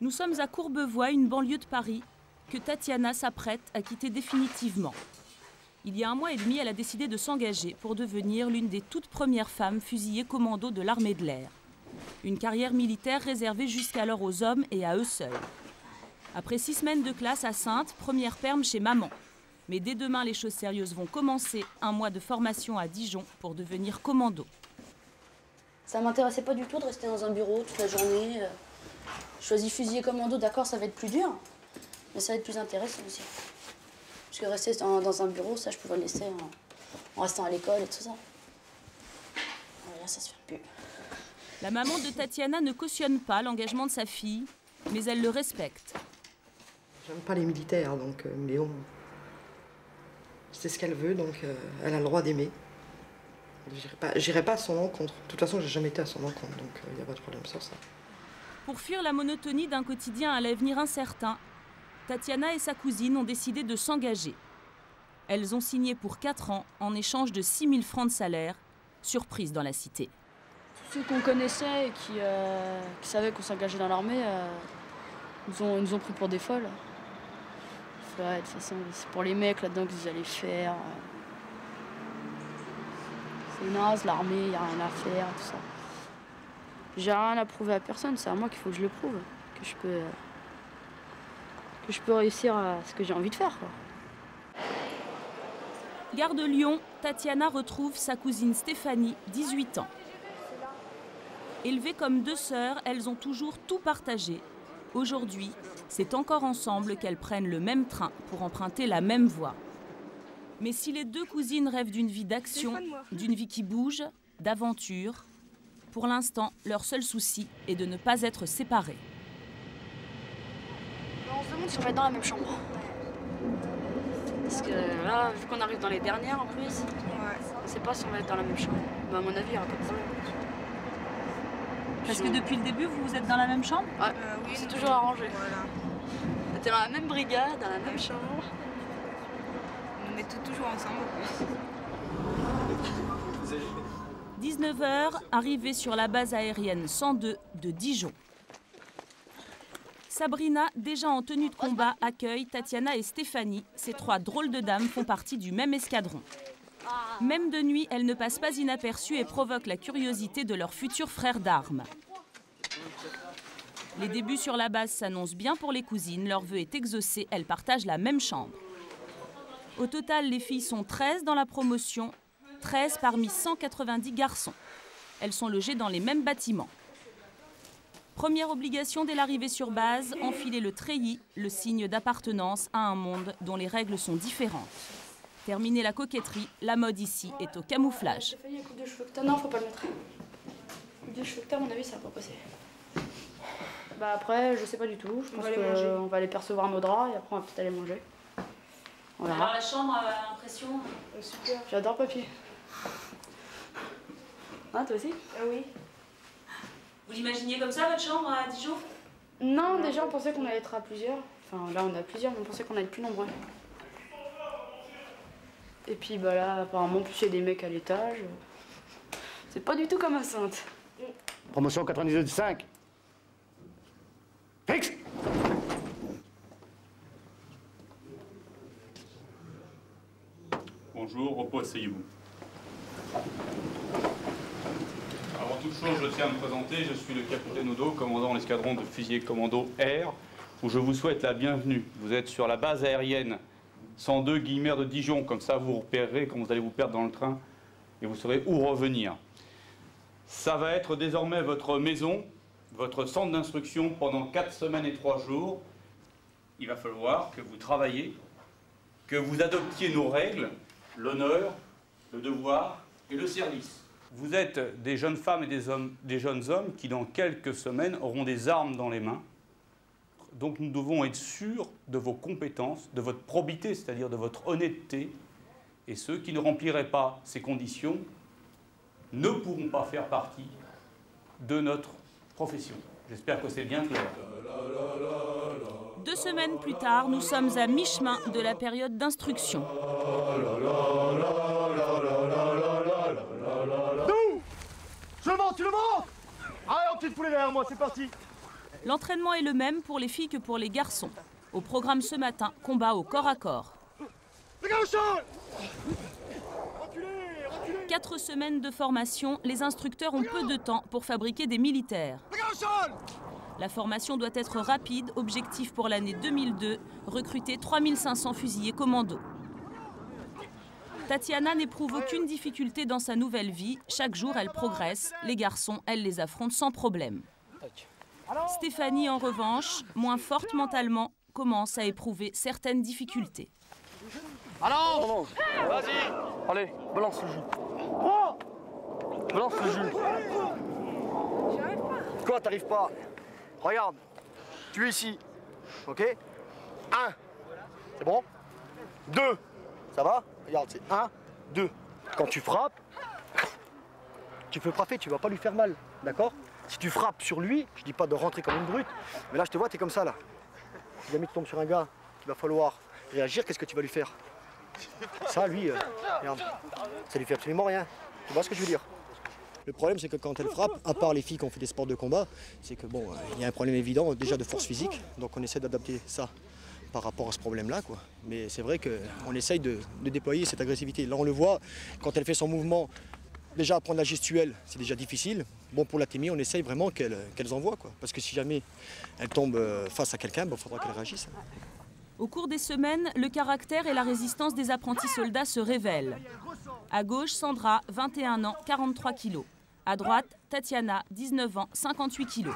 Nous sommes à Courbevoie, une banlieue de Paris, que Tatiana s'apprête à quitter définitivement. Il y a 1 mois et demi, elle a décidé de s'engager pour devenir l'une des toutes premières femmes fusillées commando de l'armée de l'air. Une carrière militaire réservée jusqu'alors aux hommes et à eux seuls. Après 6 semaines de classe à Saintes, première perme chez maman. Mais dès demain, les choses sérieuses vont commencer. 1 mois de formation à Dijon pour devenir commando. Ça m'intéressait pas du tout de rester dans un bureau toute la journée. Je choisis fusilier commando, d'accord, ça va être plus dur, mais ça va être plus intéressant aussi. Parce que rester dans un bureau, ça je pouvais le laisser en restant à l'école et tout ça. Là, ça se fait plus. La maman de Tatiana ne cautionne pas l'engagement de sa fille, mais elle le respecte. J'aime pas les militaires, donc, mais bon, c'est ce qu'elle veut, donc elle a le droit d'aimer. J'irai pas à son encontre. De toute façon, j'ai jamais été à son encontre, donc il n'y a pas de problème sur ça. Pour fuir la monotonie d'un quotidien à l'avenir incertain, Tatiana et sa cousine ont décidé de s'engager. Elles ont signé pour 4 ans en échange de 6 000 francs de salaire, surprise dans la cité. Tous ceux qu'on connaissait et qui savaient qu'on s'engageait dans l'armée, ils nous ont pris pour des folles. Ouais, de toute façon, c'est pour les mecs là-dedans qu'ils allaient faire. C'est naze, l'armée, il n'y a rien à faire, tout ça. J'ai rien à prouver à personne, c'est à moi qu'il faut que je le prouve, que je peux réussir à ce que j'ai envie de faire, quoi. Gare de Lyon, Tatiana retrouve sa cousine Stéphanie, 18 ans. Élevées comme 2 sœurs, elles ont toujours tout partagé. Aujourd'hui, c'est encore ensemble qu'elles prennent le même train pour emprunter la même voie. Mais si les 2 cousines rêvent d'une vie d'action, d'une vie qui bouge, d'aventure, pour l'instant, leur seul souci est de ne pas être séparées. On se demande si on va être dans la même chambre. Parce que là, vu qu'on arrive dans les dernières en plus, on ne sait pas si on va être dans la même chambre. Mais à mon avis, il n'y aura pas de problème. Parce que depuis le début, vous êtes dans la même chambre? Ouais, oui, c'est toujours arrangé. Voilà. On était dans la même brigade, dans la même chambre. On est toujours ensemble en plus. 19h, arrivée sur la base aérienne 102 de Dijon. Sabrina, déjà en tenue de combat, accueille Tatiana et Stéphanie. Ces 3 drôles de dames font partie du même escadron. Même de nuit, elles ne passent pas inaperçues et provoquent la curiosité de leurs futurs frères d'armes. Les débuts sur la base s'annoncent bien pour les cousines. Leur vœu est exaucé, elles partagent la même chambre. Au total, les filles sont 13 dans la promotion, 13 parmi 190 garçons. Elles sont logées dans les mêmes bâtiments. Première obligation dès l'arrivée sur base, enfiler le treillis, le signe d'appartenance à un monde dont les règles sont différentes. Terminer la coquetterie, la mode ici est au camouflage. J'ai failli un coup de cheveux que t'as. Non, faut pas le mettre. Coup de cheveux que t'as, à mon avis, ça va pas passer. Bah après, je sais pas du tout. Je pense qu'on va aller percevoir nos draps et après on va peut-être aller manger. On verra. Alors la chambre, impression super. J'adore papier. Ah, toi aussi? Oui. Vous l'imaginiez comme ça, votre chambre à Dijon? Non, déjà on pensait qu'on allait être à plusieurs. Enfin là on est à plusieurs, mais on pensait qu'on allait être plus nombreux. Et puis bah là, apparemment, plus il y a des mecs à l'étage. C'est pas du tout comme à Saintes. Promotion 98,5. Fixe! Bonjour, repos, asseyez-vous. Avant toute chose, je tiens à me présenter. Je suis le capitaine Odo, commandant l'escadron de fusiliers commando Air, où je vous souhaite la bienvenue. Vous êtes sur la base aérienne 102 Guillemère de Dijon. Comme ça, vous repérerez quand vous allez vous perdre dans le train et vous saurez où revenir. Ça va être désormais votre maison, votre centre d'instruction pendant 4 semaines et 3 jours. Il va falloir que vous travailliez, que vous adoptiez nos règles, l'honneur, le devoir et le service. Vous êtes des jeunes femmes et des jeunes hommes qui, dans quelques semaines, auront des armes dans les mains. Donc nous devons être sûrs de vos compétences, de votre probité, c'est-à-dire de votre honnêteté. Et ceux qui ne rempliraient pas ces conditions ne pourront pas faire partie de notre profession. J'espère que c'est bien clair. 2 semaines plus tard, nous sommes à mi-chemin de la période d'instruction. Nous! Je le monte, tu le montes! Allez, on tire poulet derrière moi, c'est parti! L'entraînement est le même pour les filles que pour les garçons. Au programme ce matin, combat au corps à corps. 4 semaines de formation, les instructeurs ont peu de temps pour fabriquer des militaires. La formation doit être rapide, objectif pour l'année 2002, recruter 3500 fusiliers commandos. Tatiana n'éprouve aucune difficulté dans sa nouvelle vie. Chaque jour, elle progresse. Les garçons, elle les affronte sans problème. Stéphanie, en revanche, moins forte mentalement, commence à éprouver certaines difficultés. Allons, vas-y. Allez, balance le jus. Balance le jus. Quoi, t'arrives pas? Regarde, tu es ici, ok? 1, c'est bon? 2, ça va? Regarde, c'est 1, 2. Quand tu frappes, tu peux frapper, tu vas pas lui faire mal, d'accord? Si tu frappes sur lui, je dis pas de rentrer comme une brute, mais là je te vois, t'es comme ça là. Si jamais tu tombes sur un gars, il va falloir réagir, qu'est-ce que tu vas lui faire? Ça, lui, regarde, ça lui fait absolument rien. Tu vois ce que je veux dire? Le problème, c'est que quand elle frappe, à part les filles qui ont fait des sports de combat, c'est que bon, il y a un problème évident déjà de force physique, donc on essaie d'adapter ça par rapport à ce problème-là, quoi. Mais c'est vrai qu'on essaye de déployer cette agressivité. Là, on le voit, quand elle fait son mouvement, déjà apprendre la gestuelle, c'est déjà difficile. Bon, pour la Témi, on essaye vraiment qu'elles envoient, quoi. Parce que si jamais elle tombe face à quelqu'un, il faudra qu'elle réagisse. Au cours des semaines, le caractère et la résistance des apprentis soldats se révèlent. À gauche, Sandra, 21 ans, 43 kilos. À droite, Tatiana, 19 ans, 58 kilos.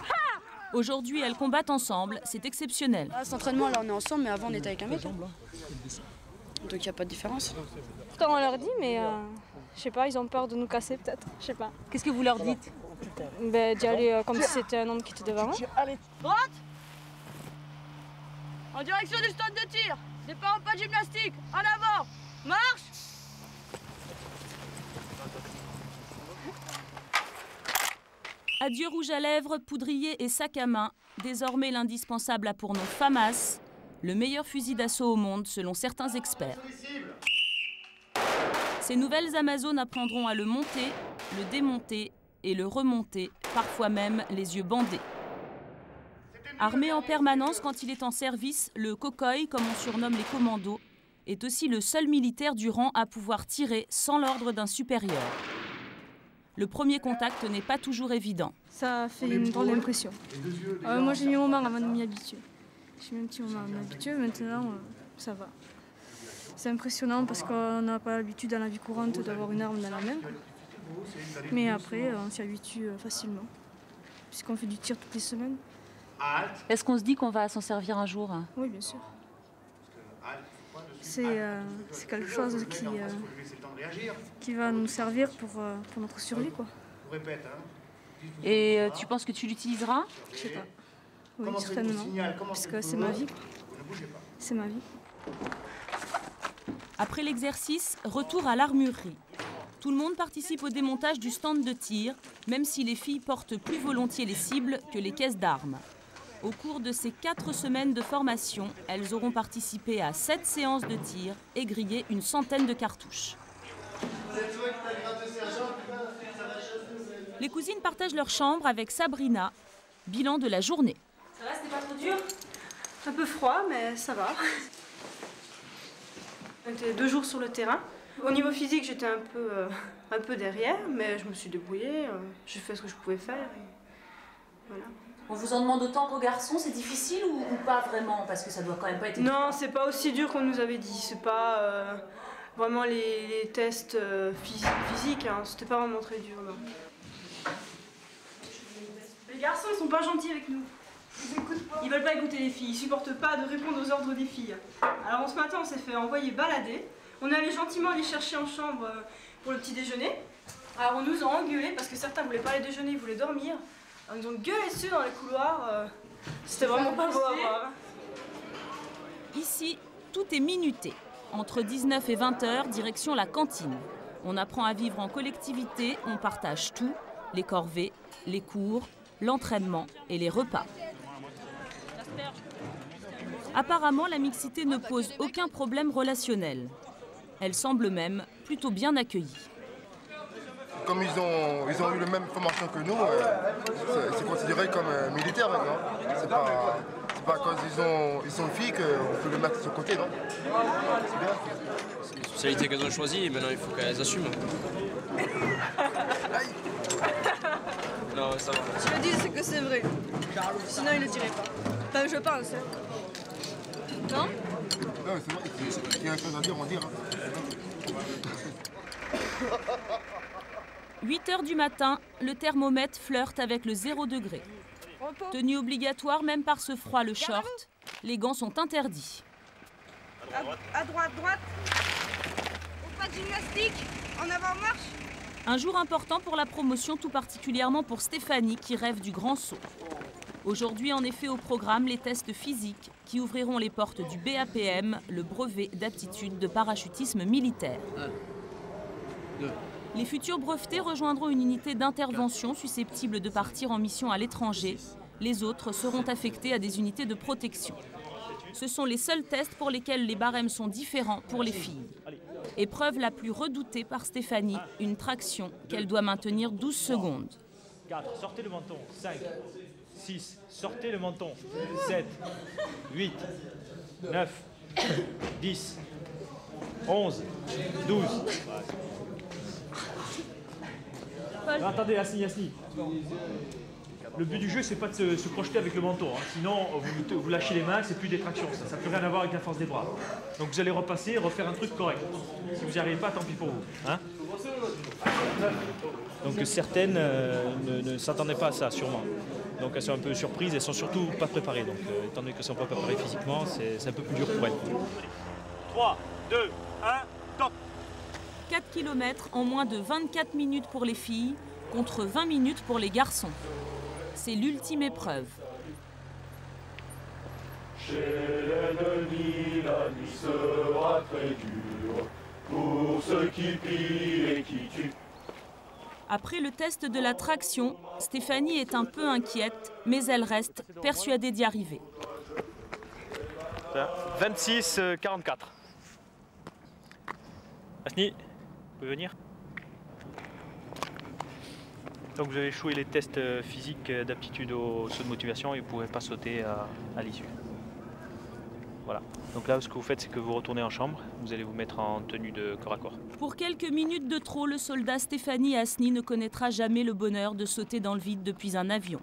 Aujourd'hui, elles combattent ensemble, c'est exceptionnel. À cet entraînement, là, on est ensemble, mais avant, on était avec un mec. Donc, il n'y a pas de différence. Pourtant, on leur dit, mais je sais pas, ils ont peur de nous casser, peut-être. Je sais pas. Qu'est-ce que vous leur dites? D'y aller comme si c'était un homme qui était devant moi. Droite! En direction du stand de tir. Départ en pas de gymnastique. En avant. Marche! Adieu rouge à lèvres, poudrier et sac à main. Désormais l'indispensable a pour nom FAMAS, le meilleur fusil d'assaut au monde selon certains experts. Ces nouvelles Amazones apprendront à le monter, le démonter et le remonter, parfois même les yeux bandés. Armé en permanence quand il est en service, le cocoy, comme on surnomme les commandos, est aussi le seul militaire du rang à pouvoir tirer sans l'ordre d'un supérieur. Le premier contact n'est pas toujours évident. Ça fait une drôle d'impression. Moi, j'ai mis un moment avant de m'y habituer. J'ai mis un petit moment à m'habituer, maintenant, ça va. C'est impressionnant parce qu'on n'a pas l'habitude dans la vie courante d'avoir une arme dans la main. Mais après, on s'y habitue facilement, puisqu'on fait du tir toutes les semaines. Est-ce qu'on se dit qu'on va s'en servir un jour? Oui, bien sûr. C'est quelque chose qui va nous servir pour notre survie, quoi. Et tu penses que tu l'utiliseras? Je sais pas. Oui, certainement, parce que c'est ma vie. C'est ma vie. Après l'exercice, retour à l'armurerie. Tout le monde participe au démontage du stand de tir, même si les filles portent plus volontiers les cibles que les caisses d'armes. Au cours de ces 4 semaines de formation, elles auront participé à 7 séances de tir et grillé une centaine de cartouches. Les cousines partagent leur chambre avec Sabrina. Bilan de la journée. Ça va, c'était pas trop dur? Un peu froid, mais ça va. On était 2 jours sur le terrain. Au niveau physique, j'étais un peu derrière, mais je me suis débrouillée. J'ai fait ce que je pouvais faire. Et voilà. On vous en demande autant qu'aux garçons, c'est difficile ou pas vraiment? Parce que ça doit quand même pas être évident. Non, c'est pas aussi dur qu'on nous avait dit. C'est pas vraiment les tests physiques, hein. C'était pas vraiment très dur. Non. Les garçons, ils sont pas gentils avec nous. Ils veulent pas écouter les filles, ils supportent pas de répondre aux ordres des filles. Alors ce matin, on s'est fait envoyer balader. On est allé gentiment les chercher en chambre pour le petit déjeuner. Alors on nous a engueulés parce que certains voulaient pas aller déjeuner, ils voulaient dormir. Alors, ils ont gueulé dessus dans les couloirs. C'était vraiment pas beau à voir. Ici, tout est minuté. Entre 19 et 20 heures, direction la cantine. On apprend à vivre en collectivité, on partage tout, les corvées, les cours, l'entraînement et les repas. Apparemment, la mixité ne pose aucun problème relationnel. Elle semble même plutôt bien accueillie. Comme ils ont eu la même formation que nous, c'est considéré comme militaire maintenant. c'est pas quand ils sont filles qu'on peut le mettre de son côté, non? C'est bien. C'est une spécialité qu'elles ont choisie et maintenant il faut qu'elles assument. Non, ça va. Si le disent, c'est que c'est vrai. Sinon, ils le diraient pas. Enfin, je pense. Non? Non, c'est vrai, s'il y a quelque chose à dire, on dira. 8 h du matin, le thermomètre flirte avec le 0 degré. Tenue obligatoire même par ce froid, le short, les gants sont interdits. À droite. Au pas de gymnastique. En avant, marche. Un jour important pour la promotion, tout particulièrement pour Stéphanie qui rêve du grand saut. Aujourd'hui, en effet, au programme, les tests physiques qui ouvriront les portes du BAPM, le brevet d'aptitude de parachutisme militaire. Les futurs brevetés rejoindront une unité d'intervention susceptible de partir en mission à l'étranger. Les autres seront affectés à des unités de protection. Ce sont les seuls tests pour lesquels les barèmes sont différents pour les filles. Épreuve la plus redoutée par Stéphanie, une traction qu'elle doit maintenir 12 secondes. 4, sortez le menton. 5, 6, sortez le menton. 7, 8, 9, 10, 11, 12. Non, attendez, Yasni. Le but du jeu, c'est pas de se projeter avec le menton. Hein. Sinon, vous lâchez les mains, c'est plus des tractions. Ça n'a plus rien à voir avec la force des bras. Donc vous allez repasser, refaire un truc correct. Si vous n'y arrivez pas, tant pis pour vous. Hein. Donc certaines ne s'attendaient pas à ça, sûrement. Donc elles sont un peu surprises, elles sont surtout pas préparées. Donc étant donné qu'elles ne sont pas préparées physiquement, c'est un peu plus dur pour elles. 3, 2, 1, top. 4 km en moins de 24 minutes pour les filles, contre 20 minutes pour les garçons. C'est l'ultime épreuve. Chez l'ennemi, la nuit sera très dure pour ceux qui pillent et qui tuent. Après le test de la traction, Stéphanie est un peu inquiète, mais elle reste persuadée d'y arriver. 26-44. Asni, vous pouvez venir? Donc vous avez échoué les tests physiques d'aptitude au saut de motivation et vous ne pouvez pas sauter à l'issue. Voilà. Donc là, ce que vous faites, c'est que vous retournez en chambre, vous allez vous mettre en tenue de corps à corps. Pour quelques minutes de trop, le soldat Stéphanie Asni ne connaîtra jamais le bonheur de sauter dans le vide depuis un avion.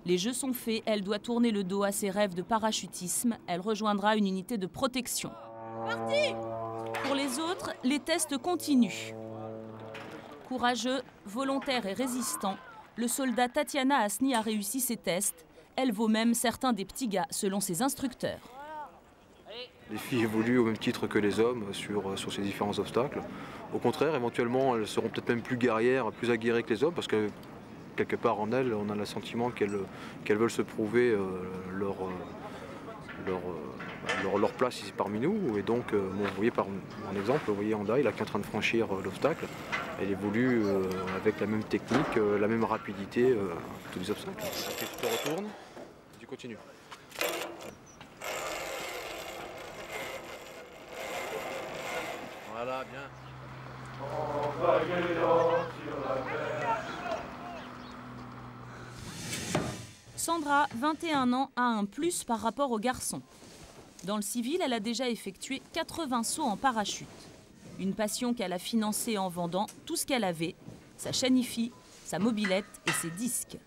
Les jeux sont faits, elle doit tourner le dos à ses rêves de parachutisme. Elle rejoindra une unité de protection. Parti! Pour les autres, les tests continuent. Courageux, volontaire et résistant, le soldat Tatiana Asni a réussi ses tests. Elle vaut même certains des petits gars, selon ses instructeurs. Les filles évoluent au même titre que les hommes sur ces différents obstacles. Au contraire, éventuellement, elles seront peut-être même plus guerrières, plus aguerries que les hommes, parce que quelque part en elles, on a le sentiment qu'elles veulent se prouver leur place ici parmi nous. Et donc, vous voyez par mon exemple, vous voyez Anda, il est en train de franchir l'obstacle. Elle évolue avec la même technique, la même rapidité, tous les obstacles. Tu te retournes, tu continues. Voilà, bien. Sandra, 21 ans, a un plus par rapport aux garçons. Dans le civil, elle a déjà effectué 80 sauts en parachute. Une passion qu'elle a financée en vendant tout ce qu'elle avait, sa chaîne hi-fi, sa mobilette et ses disques.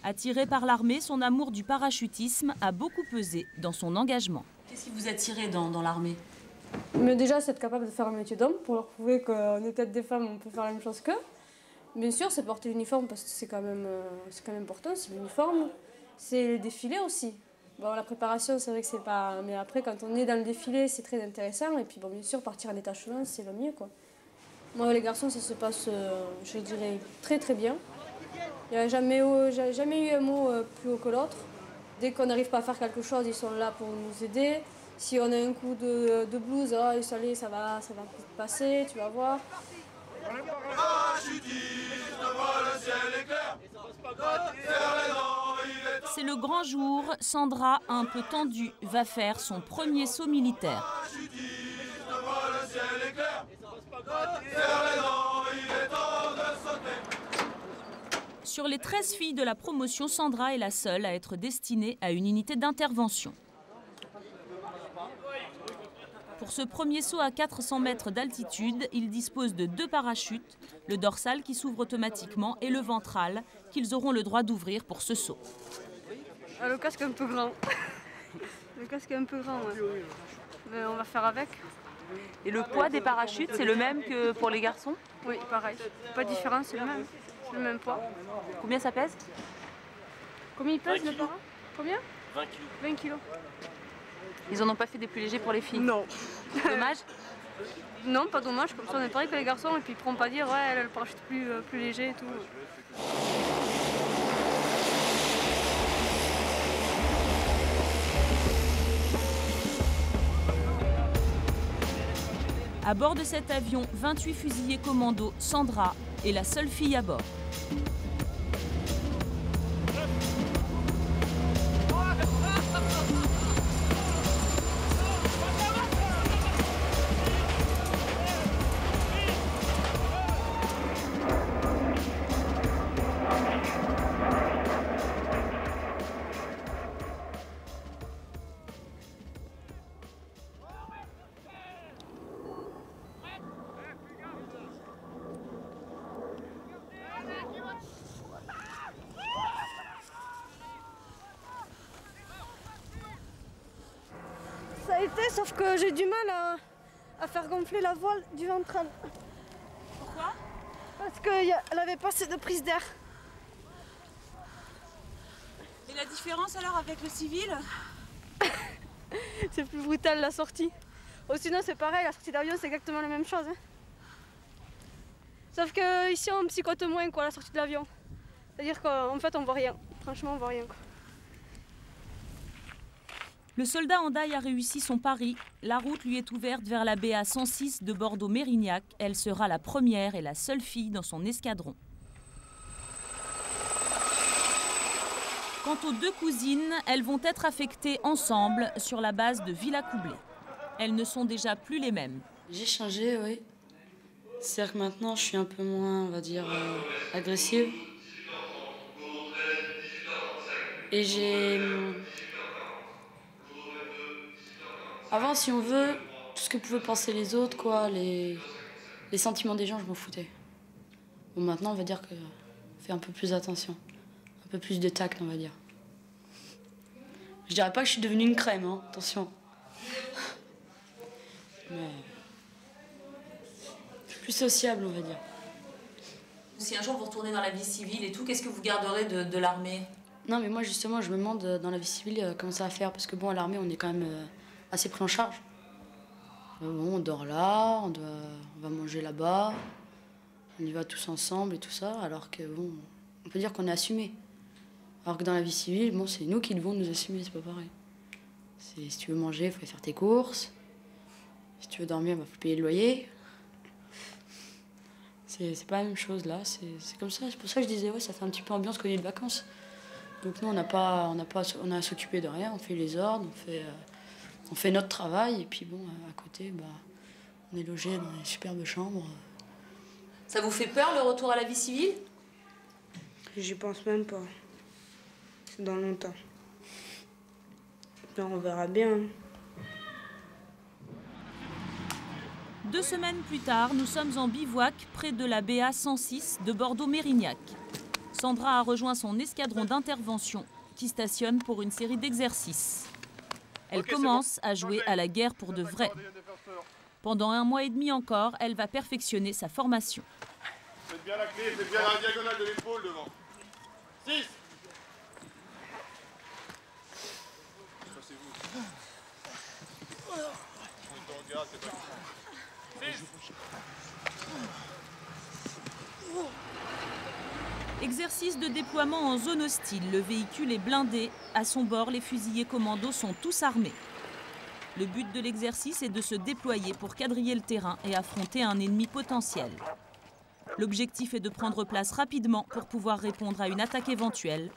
Attirée par l'armée, son amour du parachutisme a beaucoup pesé dans son engagement. Qu'est-ce qui vous a attiré dans l'armée ? Mais déjà, c'est être capable de faire un métier d'homme pour leur prouver qu'on est peut-être des femmes, on peut faire la même chose qu'eux. Bien sûr, c'est porter l'uniforme parce que c'est quand même important, c'est l'uniforme. C'est le défilé aussi. Bon, la préparation, c'est vrai que c'est pas... Mais après, quand on est dans le défilé, c'est très intéressant. Et puis, bon, bien sûr, partir en détachement, c'est le mieux, quoi. Moi, les garçons, ça se passe, je dirais, très, très bien. Il n'y a jamais eu un mot plus haut que l'autre. Dès qu'on n'arrive pas à faire quelque chose, ils sont là pour nous aider. Si on a un coup de blues, oh, ça va passer, tu vas voir. C'est le grand jour. Sandra, un peu tendue, va faire son premier saut militaire. Sur les 13 filles de la promotion, Sandra est la seule à être destinée à une unité d'intervention. Pour ce premier saut à 400 mètres d'altitude, ils disposent de 2 parachutes, le dorsal qui s'ouvre automatiquement et le ventral qu'ils auront le droit d'ouvrir pour ce saut. Ah, le casque est un peu grand. Le casque est un peu grand, ouais. Mais on va faire avec. Et le poids des parachutes, c'est le même que pour les garçons? Oui, pareil. Pas de différence, c'est le même. C'est le même poids. Combien ça pèse? Combien il pèse le parachute? Combien? 20 kilos. 20 kilos. Ils en ont pas fait des plus légers pour les filles? Non. Dommage? Non, pas dommage. Comme ça, on est pareil que les garçons. Et puis ils ne pourront pas dire, ouais, elle a le parachute plus léger et tout. À bord de cet avion, 28 fusiliers commandos, Sandra est la seule fille à bord. Ça a été, sauf que j'ai du mal à faire gonfler la voile du ventral. Pourquoi? Parce qu'elle n'avait pas assez de prise d'air. Et la différence alors avec le civil? C'est plus brutal la sortie. Oh, sinon c'est pareil, la sortie d'avion c'est exactement la même chose. Hein. Sauf que ici on psychote moins quoi, la sortie de l'avion. C'est-à-dire qu'en fait on voit rien. Franchement on voit rien quoi. Le soldat Hendaye a réussi son pari. La route lui est ouverte vers la BA 106 de Bordeaux-Mérignac. Elle sera la première et la seule fille dans son escadron. Quant aux 2 cousines, elles vont être affectées ensemble sur la base de Villacoublay. Elles ne sont déjà plus les mêmes. J'ai changé, oui. C'est-à-dire que maintenant, je suis un peu moins, on va dire, agressive. Et j'ai... Avant, si on veut, tout ce que pouvaient penser les autres, quoi, les sentiments des gens, je m'en foutais. Bon, maintenant, on va dire que fait un peu plus attention. Un peu plus de tact, on va dire. Je dirais pas que je suis devenue une crème, hein, attention. Mais... plus sociable, on va dire. Si un jour vous retournez dans la vie civile et tout, qu'est-ce que vous garderez de l'armée? Non, mais moi, justement, je me demande dans la vie civile comment ça va faire. Parce que bon, à l'armée, on est quand même assez pris en charge. Bon, on dort là, on va manger là-bas, on y va tous ensemble et tout ça, alors que bon, on peut dire qu'on est assumé. Alors que dans la vie civile, bon, c'est nous qui devons nous assumer, c'est pas pareil. Si tu veux manger, il faut aller faire tes courses. Si tu veux dormir, il faut payer le loyer. C'est pas la même chose là, c'est comme ça. C'est pour ça que je disais, ouais, ça fait un petit peu ambiance collier de vacances. Donc nous, on a à s'occuper de rien, on fait les ordres, on fait notre travail, et puis bon, à côté, bah, on est logé dans des superbes chambres. Ça vous fait peur, le retour à la vie civile? J'y pense même pas. C'est dans longtemps. Là, on verra bien. 2 semaines plus tard, nous sommes en bivouac près de la BA 106 de Bordeaux-Mérignac. Sandra a rejoint son escadron d'intervention qui stationne pour une série d'exercices. Elle commence à jouer à la guerre pour de vrai. Pendant 1 mois et demi encore, elle va perfectionner sa formation. Faites bien la clé, faites bien la diagonale de l'épaule devant. 6. Exercice de déploiement en zone hostile. Le véhicule est blindé. À son bord, les fusiliers commandos sont tous armés. Le but de l'exercice est de se déployer pour quadriller le terrain et affronter un ennemi potentiel. L'objectif est de prendre place rapidement pour pouvoir répondre à une attaque éventuelle.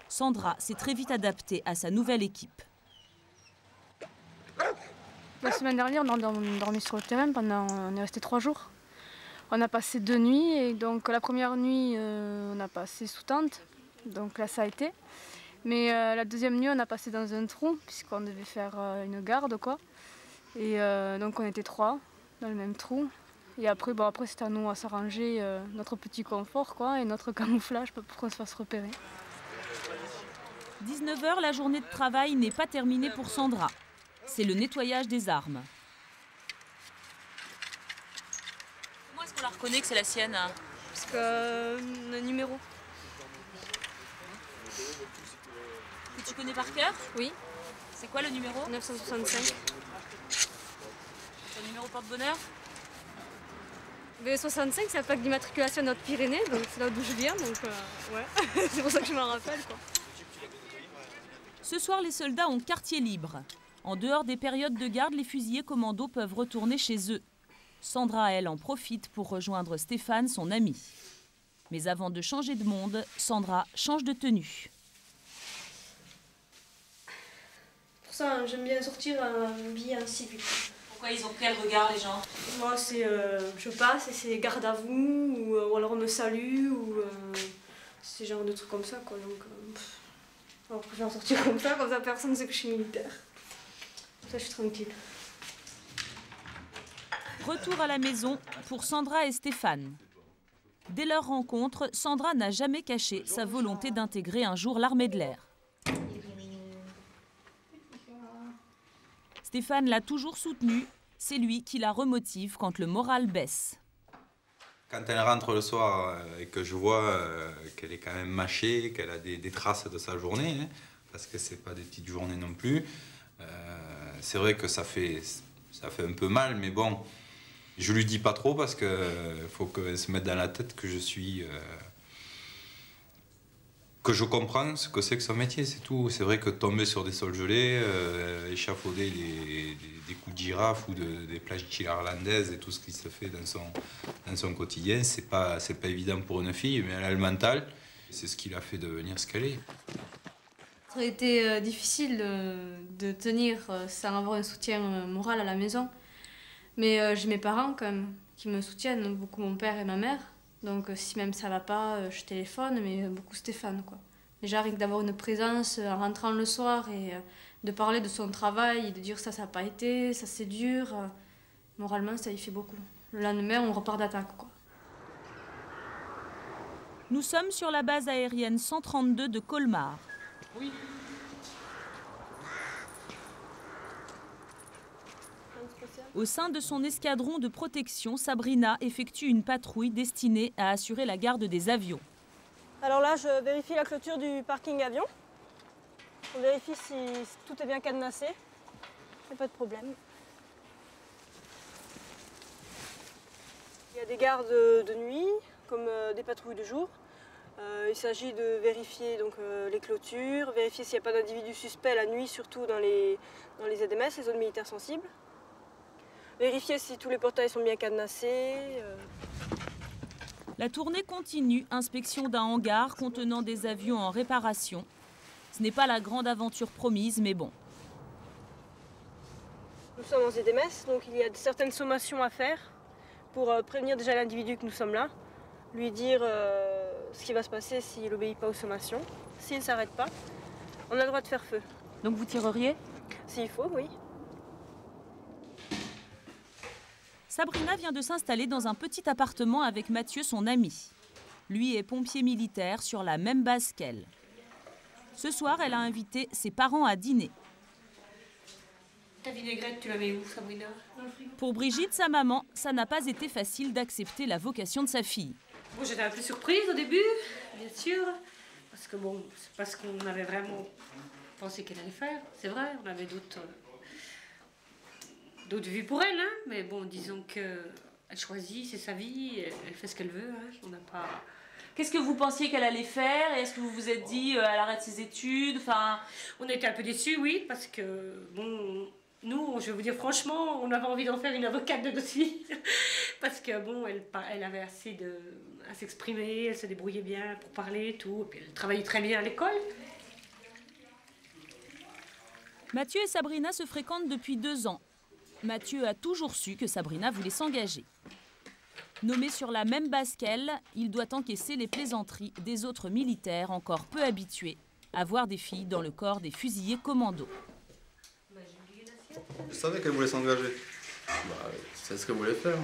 Sandra s'est très vite adaptée à sa nouvelle équipe. La semaine dernière, on a dormi sur le terrain on est resté 3 jours. On a passé 2 nuits et donc la première nuit on a passé sous tente, donc là ça a été. Mais la deuxième nuit on a passé dans un trou puisqu'on devait faire une garde quoi. Et donc on était 3 dans le même trou. Et après, après c'est à nous à s'arranger notre petit confort quoi, et notre camouflage pour qu'on se fasse repérer. 19 h, la journée de travail n'est pas terminée pour Sandra. C'est le nettoyage des armes. Comment est-ce qu'on la reconnaît que c'est la sienne? Parce que le numéro. Que tu connais par cœur? Oui. C'est quoi le numéro? 965. Ton numéro porte-bonheur? V65, c'est la plaque d'immatriculation de notre Pyrénées, donc c'est là d'où je viens, donc ouais, c'est pour ça que je m'en rappelle quoi. Ce soir, les soldats ont quartier libre. En dehors des périodes de garde, les fusiliers commandos peuvent retourner chez eux. Sandra, elle, en profite pour rejoindre Stéphane, son ami. Mais avant de changer de monde, Sandra change de tenue. Pour ça, j'aime bien sortir habillée en civil. Pourquoi ils ont quel regard, les gens? Moi, c'est je passe et c'est garde à vous, ou alors on me salue, ou c'est genre de trucs comme ça, quoi. Donc, on préfère sortir comme ça personne ne sait que je suis militaire. Ça, je suis tranquille. Retour à la maison pour Sandra et Stéphane. Dès leur rencontre, Sandra n'a jamais caché sa volonté d'intégrer un jour l'armée de l'air. Stéphane l'a toujours soutenue, c'est lui qui la remotive quand le moral baisse. Quand elle rentre le soir et que je vois qu'elle est quand même mâchée, qu'elle a des traces de sa journée, hein, parce que c'est pas des petites journées non plus, c'est vrai que ça fait un peu mal, mais bon, je lui dis pas trop parce qu'il faut qu'elle se mette dans la tête que que je comprends ce que c'est que son métier, c'est tout. C'est vrai que tomber sur des sols gelés, échafauder des coups de girafe ou des plages irlandaises et tout ce qui se fait dans son quotidien, c'est pas évident pour une fille, mais elle a le mental. C'est ce qui l'a fait devenir ce qu'elle est. Ça aurait été difficile de tenir sans avoir un soutien moral à la maison. Mais j'ai mes parents quand même qui me soutiennent, beaucoup mon père et ma mère. Donc si même ça va pas, je téléphone, mais beaucoup Stéphane quoi. Déjà rien que d'avoir une présence en rentrant le soir et de parler de son travail et de dire ça n'a pas été, ça c'est dur, moralement ça y fait beaucoup. Le lendemain on repart d'attaque quoi. Nous sommes sur la base aérienne 132 de Colmar. Oui. Au sein de son escadron de protection, Sabrina effectue une patrouille destinée à assurer la garde des avions. Alors là, je vérifie la clôture du parking avion. On vérifie si tout est bien cadenassé. Il n'y a pas de problème. Il y a des gardes de nuit, comme des patrouilles de jour. Il s'agit de vérifier donc, les clôtures, vérifier s'il n'y a pas d'individus suspects la nuit, surtout dans les ZMS, les zones militaires sensibles. Vérifier si tous les portails sont bien cadenassés. La tournée continue, inspection d'un hangar contenant des avions en réparation. Ce n'est pas la grande aventure promise, mais bon. Nous sommes en ZMS, donc il y a certaines sommations à faire pour prévenir déjà l'individu que nous sommes là, lui dire ce qui va se passer s'il n'obéit pas aux sommations. S'il ne s'arrête pas, on a le droit de faire feu. Donc vous tireriez? S'il faut, oui. Sabrina vient de s'installer dans un petit appartement avec Mathieu, son ami. Lui est pompier militaire sur la même base qu'elle. Ce soir, elle a invité ses parents à dîner. Ta vinaigrette, tu la mets où, Sabrina? Pour Brigitte, sa maman, ça n'a pas été facile d'accepter la vocation de sa fille. Bon, j'étais un peu surprise au début, bien sûr. Parce que bon, c'est pas ce qu'on avait vraiment pensé qu'elle allait faire. C'est vrai, on avait d'autres vues pour elle, hein, mais bon, disons qu'elle choisit, c'est sa vie, elle fait ce qu'elle veut, hein, on n'a pas... Qu'est-ce que vous pensiez qu'elle allait faire? Est-ce que vous vous êtes dit, elle arrête ses études? Enfin... On était un peu déçus, oui, parce que, bon, nous, je vais vous dire franchement, on avait envie d'en faire une avocate de notre fille, parce que, bon, elle avait assez à s'exprimer, elle se débrouillait bien pour parler et tout, et puis elle travaillait très bien à l'école. Mathieu et Sabrina se fréquentent depuis 2 ans. Mathieu a toujours su que Sabrina voulait s'engager. Nommé sur la même base qu'elle, il doit encaisser les plaisanteries des autres militaires encore peu habitués à voir des filles dans le corps des fusiliers commandos. Je savais qu'elle voulait s'engager. C'est ce qu'elle voulait faire.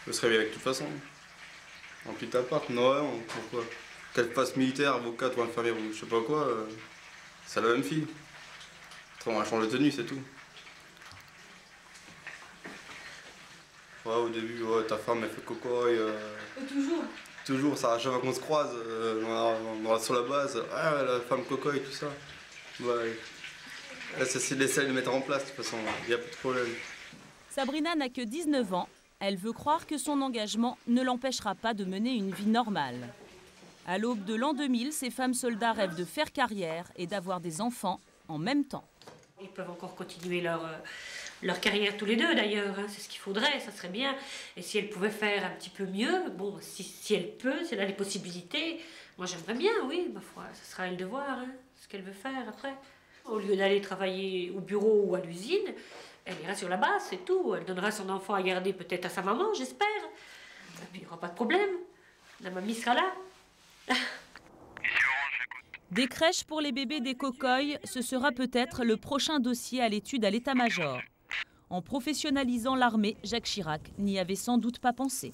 Elle se réveiller avec de toute façon. En plus ta part, non, pourquoi? Qu'elle fasse militaire, avocate ou infirmière ou je sais pas quoi, c'est la même fille. Autrement, elle change de tenue, c'est tout. Ouais, au début, ouais, ta femme, elle fait cocoy. Toujours. Toujours, ça, à chaque fois qu'on se croise, on va sur la base, ah, la femme cocoy, tout ça. Ouais. C'est l'essai de mettre en place, de toute façon, il n'y a pas de problème. Sabrina n'a que 19 ans. Elle veut croire que son engagement ne l'empêchera pas de mener une vie normale. À l'aube de l'an 2000, ces femmes soldats rêvent de faire carrière et d'avoir des enfants en même temps. Ils peuvent encore continuer leur carrière tous les deux d'ailleurs, hein. C'est ce qu'il faudrait, ça serait bien. Et si elle pouvait faire un petit peu mieux, bon, si elle peut, si elle a les possibilités, moi j'aimerais bien, oui, ma foi, ça sera à elle de voir, hein, ce qu'elle veut faire après. Au lieu d'aller travailler au bureau ou à l'usine, elle ira sur la base, c'est tout. Elle donnera son enfant à garder peut-être à sa maman, j'espère. Et puis il n'y aura pas de problème. La mamie sera là. Des crèches pour les bébés des cocoys, ce sera peut-être le prochain dossier à l'étude à l'état-major. En professionnalisant l'armée, Jacques Chirac n'y avait sans doute pas pensé.